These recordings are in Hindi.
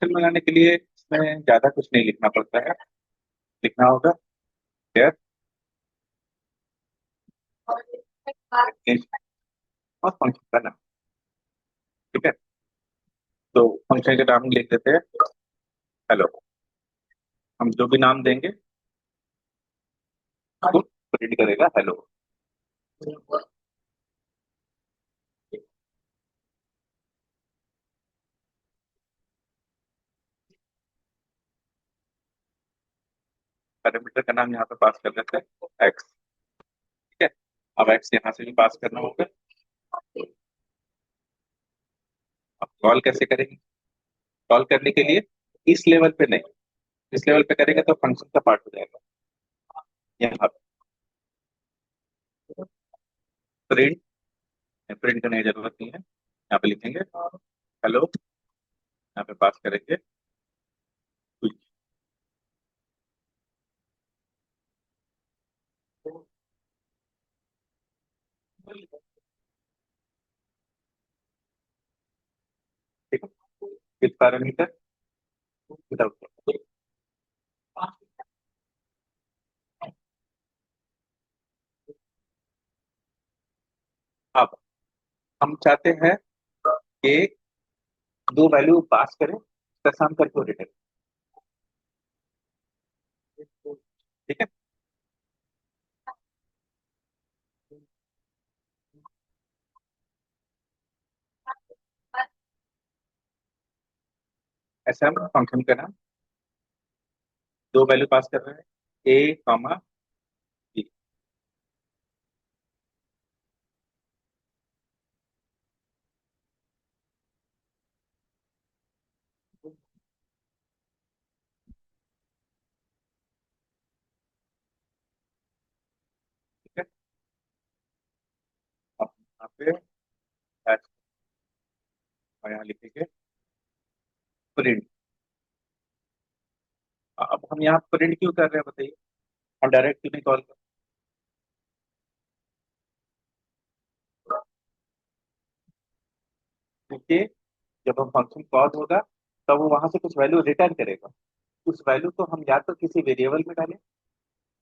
फंक्शन बनाने के लिए इसमें ज्यादा कुछ नहीं लिखना पड़ता है। लिखना होगा here और फंक्शन का नाम। ठीक है, तो फंक्शन का नाम लिख देते हैं हेलो। हम जो भी नाम देंगे वो प्रिंट करेगा हेलो। पैरामीटर का नाम यहाँ पे पास कर देते हैं एक्स। ठीक है, अब एक्स यहाँ से भी पास करना होगा। अब कॉल कैसे करेंगे? कॉल करने के लिए इस लेवल पे नहीं, इस लेवल पे करेंगे तो फंक्शन का पार्ट हो जाएगा। यहाँ प्रिंट, प्रिंट करने की जरूरत नहीं है, यहाँ पे लिखेंगे हेलो, यहाँ पे पास करेंगे कुछ। ठीक है, विद पैरामीटर विदाउट। अब हम चाहते हैं कि दो वैल्यू पास करें, उसका सम करके रिटर्न। ठीक है, ऐसा हम फंक्शन का नाम, दो वैल्यू पास कर रहे हैं ए कॉमा बी। ठीक है, अब यहाँ पे dash और यहाँ लिखेंगे प्रिंट। अब हम यहाँ प्रिंट क्यों कर रहे हैं बताइए? हम डायरेक्ट क्यों नहीं कॉल कर? क्योंकि जब हम फंक्शन कॉल होगा तब वो वहां से कुछ वैल्यू रिटर्न करेगा। उस वैल्यू को हम या तो किसी वेरिएबल में डालें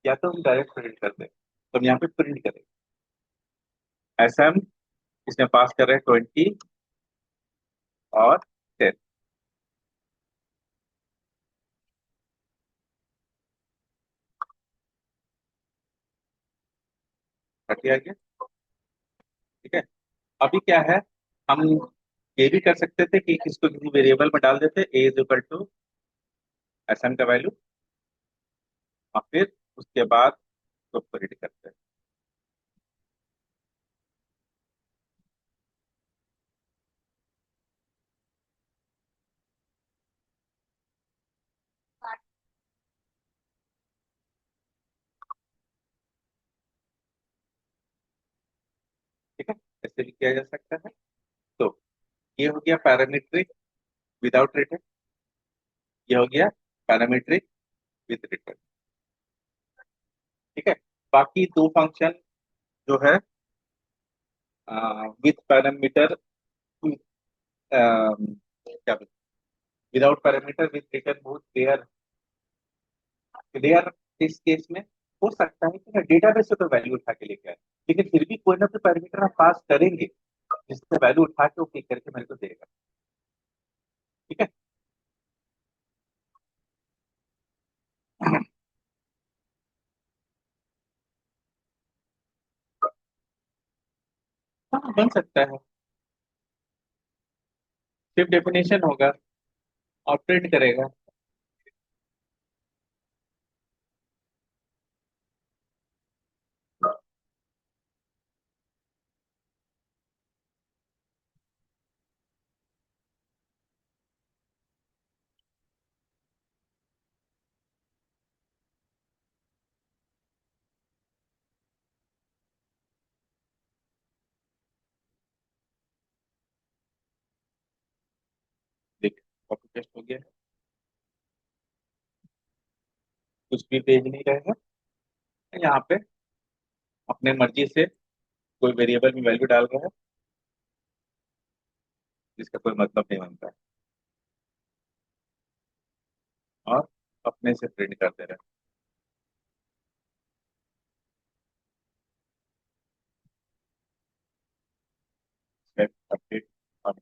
या तो हम डायरेक्ट प्रिंट कर दें, तो हम यहाँ पे प्रिंट करें ऐसा हम इसमें पास कर रहे हैं 20 और 10। हट गया। ठीक है, अभी क्या है, हम ये भी कर सकते थे कि इसको किसी वेरिएबल में डाल देते A is equal to S M का वैल्यू, और फिर उसके बाद तो प्रिंट करते हैं। ठीक है, ऐसे भी किया जा सकता है। तो ये हो गया पैरामीट्रिक विदाउट रिटर्न, ये हो गया पैरामीट्रिक विद रिटर्न। ठीक है, बाकी दो फंक्शन जो है विथ पैरामीटर, क्या विदाउट पैरामीटर विद रिटर्न, बहुत रेयर। रेयर इस केस में हो सकता है कि डेटाबेस से तो वैल्यू उठा के लेके आए, लेकिन फिर भी कोई ना कोई पैरामीटर हम पास करेंगे जिससे वैल्यू उठा के वो क्लिक करके मेरे को देगा। ठीक है, हाँ बन सकता है। सिर्फ डेफिनेशन होगा और प्रिंट करेगा। देख, कॉपी पेस्ट हो गया, कुछ भी पेज नहीं रहेगा। यहाँ पे अपने मर्जी से कोई वेरिएबल में वैल्यू डाल रहा है जिसका कोई मतलब नहीं बनता है। और अपने से प्रिंट करते रहे। सेट अपडेट और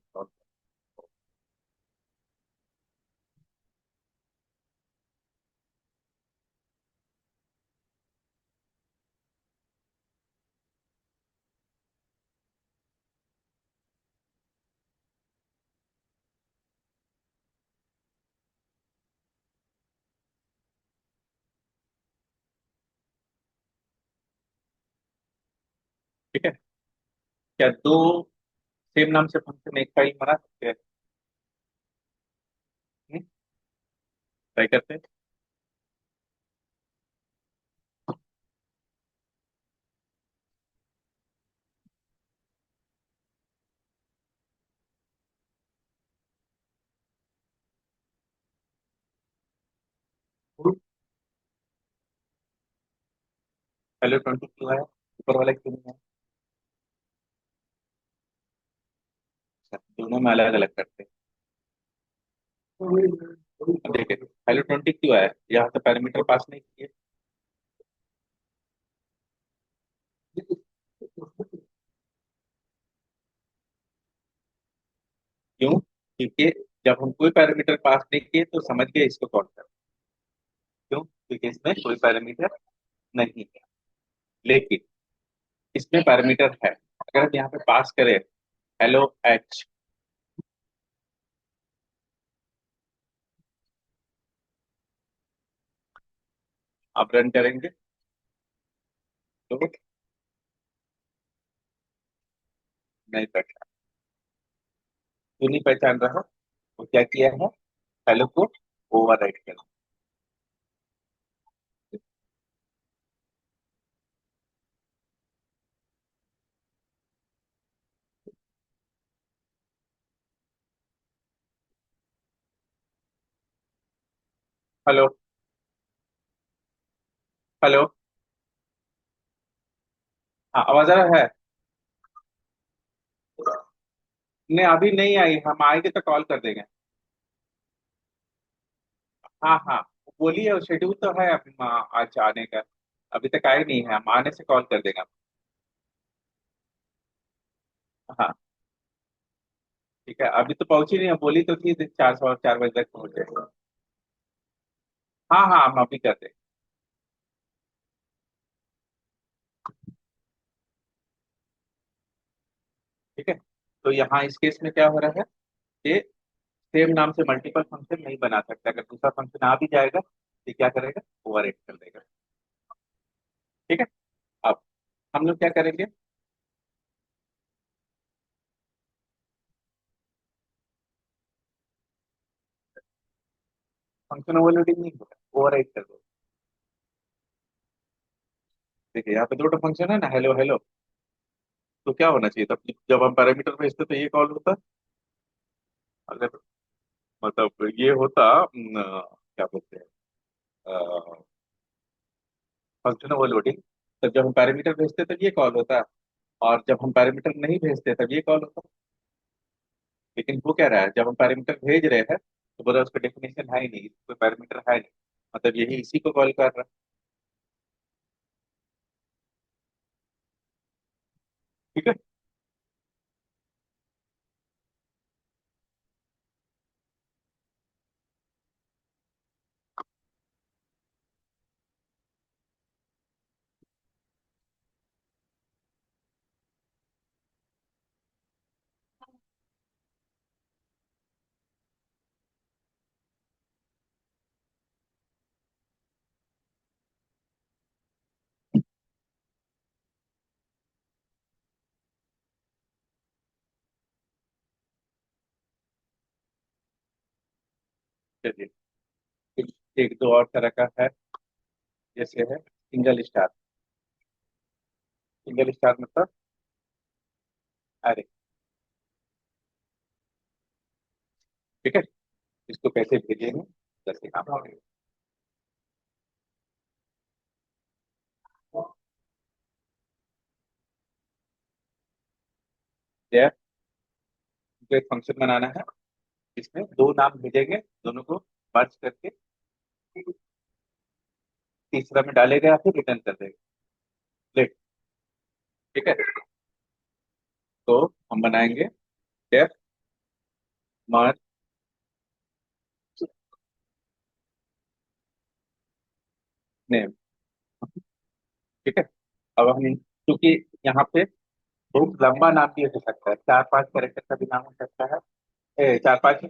ठीक है। क्या दो सेम नाम से फंक्शन एक फाइल बना सकते हैं? ट्राई करते हैं। हेलो 22 है, ऊपर वाला क्यों नहीं है? अच्छा, दोनों में अलग अलग करते हैं। अब देखिए, हेलो 22 है, यहाँ तो पैरामीटर पास नहीं किए। क्यों? क्योंकि जब हम कोई पैरामीटर पास नहीं किए तो समझ गए इसको कॉल कर। क्यों? क्योंकि इसमें कोई पैरामीटर नहीं है। लेकिन इसमें पैरामीटर है। अगर हम यहाँ पे पास करें हेलो एच, आप रन करेंगे तो नहीं पहचान। क्यों नहीं पहचान रहा? तो क्या किया है, हेलो को ओवर राइट कर। Hello, hello. हाँ, आवाज आ रहा है? नहीं, अभी नहीं आई, हम आएंगे तो कॉल कर देंगे। हाँ हाँ, बोलिए, शेड्यूल तो है अभी आज आने का। अभी तक आए नहीं है, हम आने से कॉल कर देंगे। हाँ, ठीक है, अभी तो पहुंची नहीं है, बोली तो थी 4 4 बजे तक पहुंच जाएगा। हाँ हाँ, हम अभी कर देंगे। ठीक है। तो यहाँ इस केस में क्या हो रहा है कि सेम नाम से मल्टीपल फंक्शन नहीं बना सकता। अगर दूसरा फंक्शन आ भी जाएगा तो क्या करेगा, ओवर कर देगा। ठीक है। अब हम लोग क्या करेंगे, फंक्शन ओवरलोडिंग नहीं होगा, ओवर कर दो। देखिए, यहाँ पे दो फंक्शन है ना, हेलो हेलो। तो क्या होना चाहिए तब, जब हम पैरामीटर भेजते तो ये कॉल होता। अगर मतलब ये होता क्या बोलते हैं, फंक्शन ओवरलोडिंग, तब जब हम पैरामीटर भेजते तब ये कॉल होता। और जब हम पैरामीटर नहीं भेजते तब ये कॉल होता। लेकिन वो कह रहा है जब हम पैरामीटर भेज रहे हैं तो बोला उसका डेफिनेशन है ही नहीं, कोई पैरामीटर है नहीं, मतलब यही इसी को कॉल कर रहा है। ठीक है। चलिए, एक, एक दो और तरह का है। जैसे है सिंगल स्टार। सिंगल स्टार मतलब, अरे, ठीक है, इसको कैसे भेजेंगे, जैसे काम करेंगे। जैसे एक फंक्शन बनाना है, इसमें दो नाम भेजेंगे, दोनों को मर्ज करके तीसरा में डालेगा फिर रिटर्न कर देगा। लेट। ठीक है। तो हम बनाएंगे डेफ मर्ज नेम। ठीक है। अब हम, क्योंकि यहाँ पे बहुत लंबा नाम भी हो सकता है, 4-5 कैरेक्टर का भी नाम हो सकता है, 4-5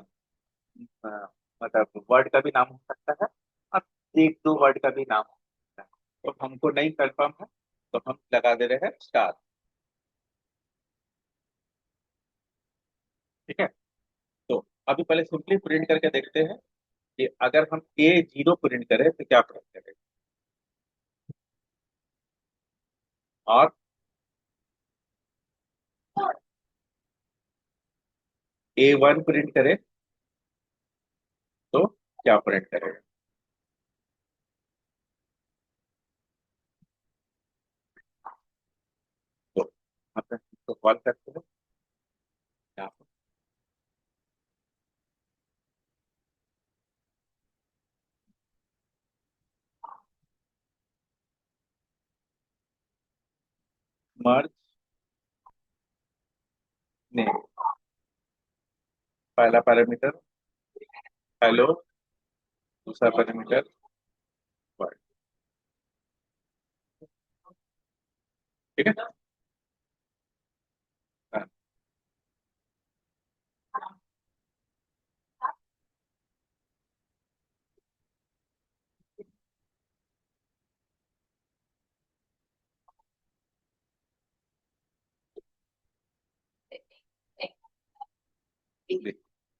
मतलब वर्ड का भी नाम हो सकता है, और 1-2 वर्ड का भी नाम हो सकता है। तो हमको नहीं कंफर्म है, तो हम लगा दे रहे हैं स्टार। ठीक है। तो अभी पहले सिंपली प्रिंट करके देखते हैं कि अगर हम A0 प्रिंट करें तो क्या प्रिंट करें, और A1 प्रिंट करें तो क्या प्रिंट करेगा। तो यहाँ पे इसको कॉल करते हैं, यहाँ पे मर्ज नेम, पहला पैरामीटर हेलो, दूसरा पैरामीटर वर्ड। ठीक है। हाँ,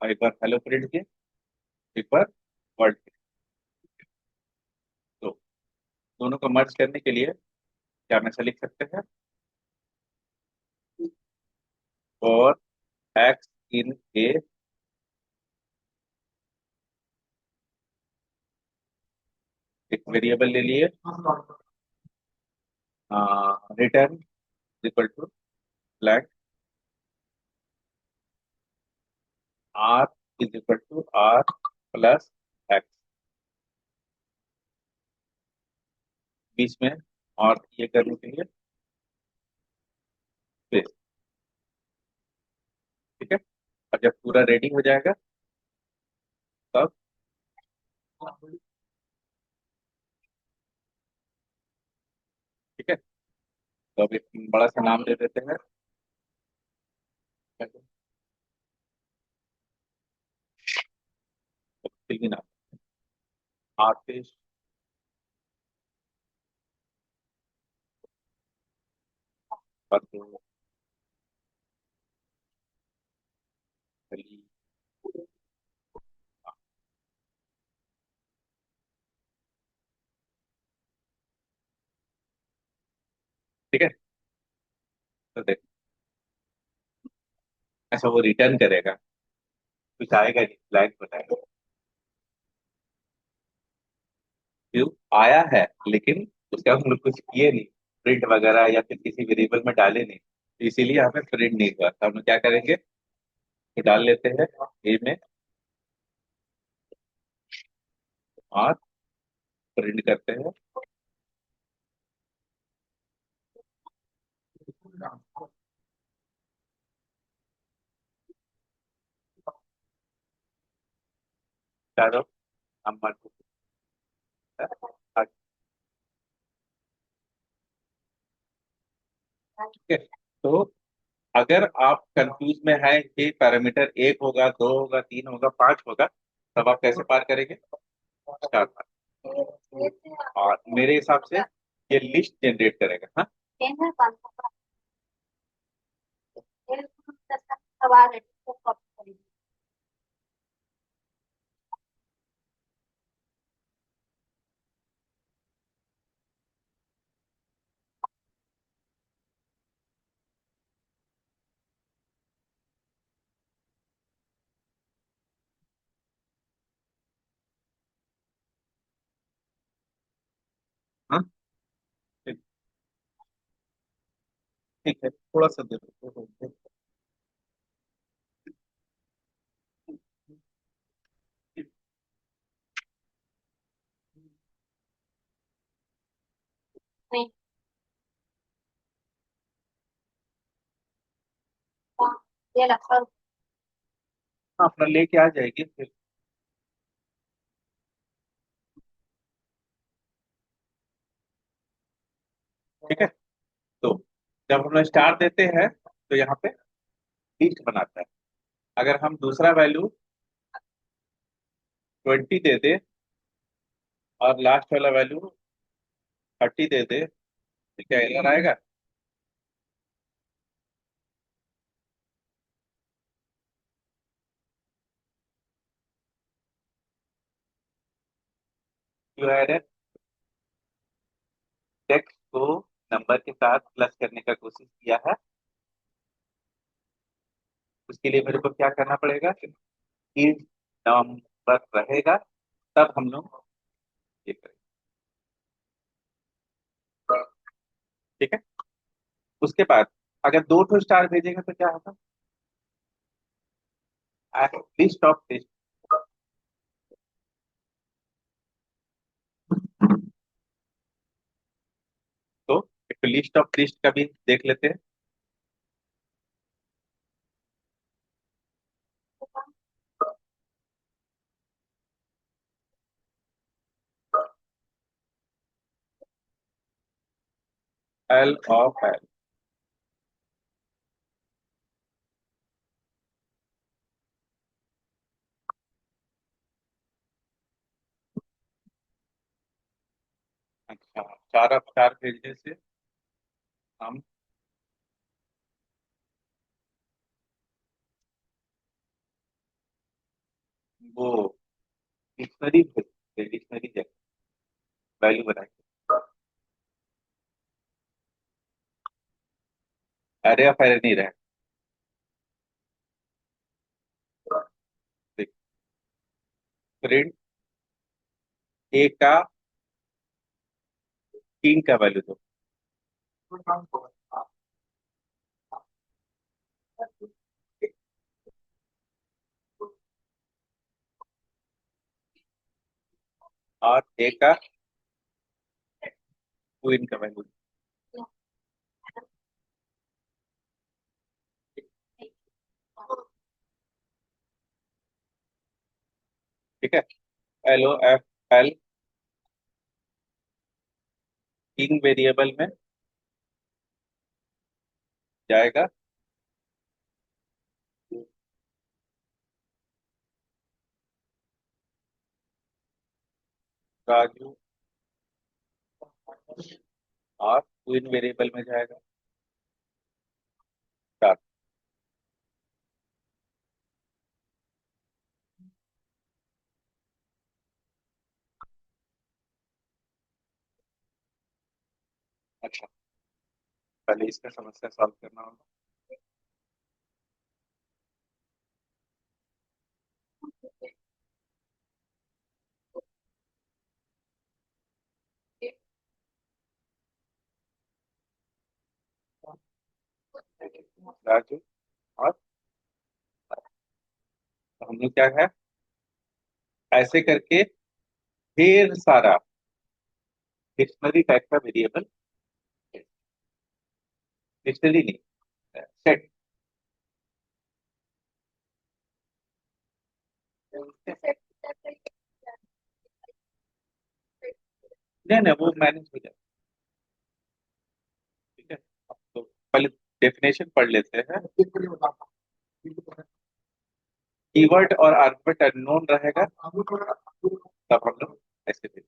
और एक बार हेलो प्रिंट किए, एक बार वर्ड। तो दोनों को मर्ज करने के लिए क्या हम ऐसा लिख सकते हैं, और एक्स इन ए, एक वेरिएबल ले लिए, return equal to blank, R is equal to R plus X, बीच में, और ये करने के लिए स्पेस। ठीक है। और जब पूरा रेडी हो जाएगा तब, ठीक है, तो अब एक बड़ा सा नाम दे देते हैं, तो फिर भी नाम आतिश पतंजलि। ठीक है। तो देख, ऐसा वो रिटर्न करेगा, कुछ आएगा नहीं, ब्लैंक बताएगा। व्यू आया है, लेकिन उसका हम लोग कुछ किए नहीं, प्रिंट वगैरह या फिर किसी वेरिएबल में डाले नहीं, तो इसीलिए हमें प्रिंट नहीं हुआ। तो हम लोग क्या करेंगे, तो डाल लेते हैं ए में, और प्रिंट करते हैं। चारों नंबर को, ठीक है। तो अगर आप कंफ्यूज में हैं कि पैरामीटर 1 होगा, 2 होगा, 3 होगा, 5 होगा, तब आप कैसे पार करेंगे, स्टार पार। और मेरे हिसाब से ये लिस्ट जनरेट करेगा। हाँ, हाँ, ठीक। ठीक है, थोड़ा सा दे दो। नहीं। हाँ, ये लगा। हाँ, अपना लेके आ जाएगी फिर। ठीक है। तो जब हम लोग स्टार देते हैं तो यहाँ पे लिस्ट बनाता है। अगर हम दूसरा वैल्यू 20 दे दे और लास्ट वाला वैल्यू 30 दे दे तो क्या एरर आएगा? क्यों एरर? टेक्स्ट को नंबर के साथ प्लस करने का कोशिश किया है। उसके लिए मेरे को क्या करना पड़ेगा कि नंबर रहेगा, तब हम लोग ये करेंगे। ठीक है। उसके बाद अगर दो ठो स्टार भेजेंगे तो क्या होगा? List of list. तो एक लिस्ट ऑफ लिस्ट का भी देख लेते हैं। L of L. अच्छा, चार ऑफ चार भेजने से हम वो डिक्शनरी भेजते, डिक्शनरी वैल्यू बनाएंगे। एरे ऑफ एरे नहीं रहे। प्रिंट ए का तीन का वैल्यू दो। और ए का क्वीन का वैल्यू। ठीक है। L O F L king variable में जाएगा। राजू। और क्वीन वेरिएबल में जाएगा स्टार। अच्छा, पहले इसका समस्या सॉल्व करना होगा। राजू और तो हम लोग क्या है, ऐसे करके ढेर सारा डिक्शनरी टाइप का वेरिएबल, डिक्शनरी नहीं, सेट। नहीं नहीं, वो मैनेज हो जाए। ठीक है। तो पहले डेफिनेशन पढ़ लेते हैं। कीवर्ड और आर्गुमेंट अननोन रहेगा तब हम लोग ऐसे भी,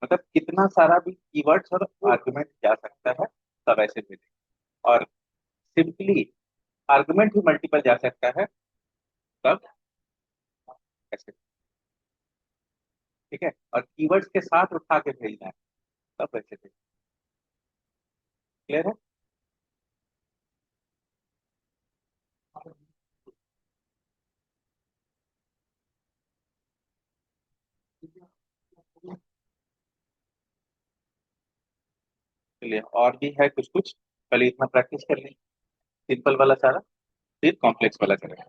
मतलब कितना सारा भी कीवर्ड्स और आर्गुमेंट जा सकता है तब ऐसे भी। और सिंपली आर्गुमेंट भी मल्टीपल जा सकता है तब ऐसे। ठीक है। और कीवर्ड्स के साथ उठा के भेजना है तब ऐसे भी। क्लियर है? चलिए, और भी है कुछ कुछ। पहले इतना प्रैक्टिस कर लें, सिंपल वाला सारा, फिर कॉम्प्लेक्स वाला करेंगे।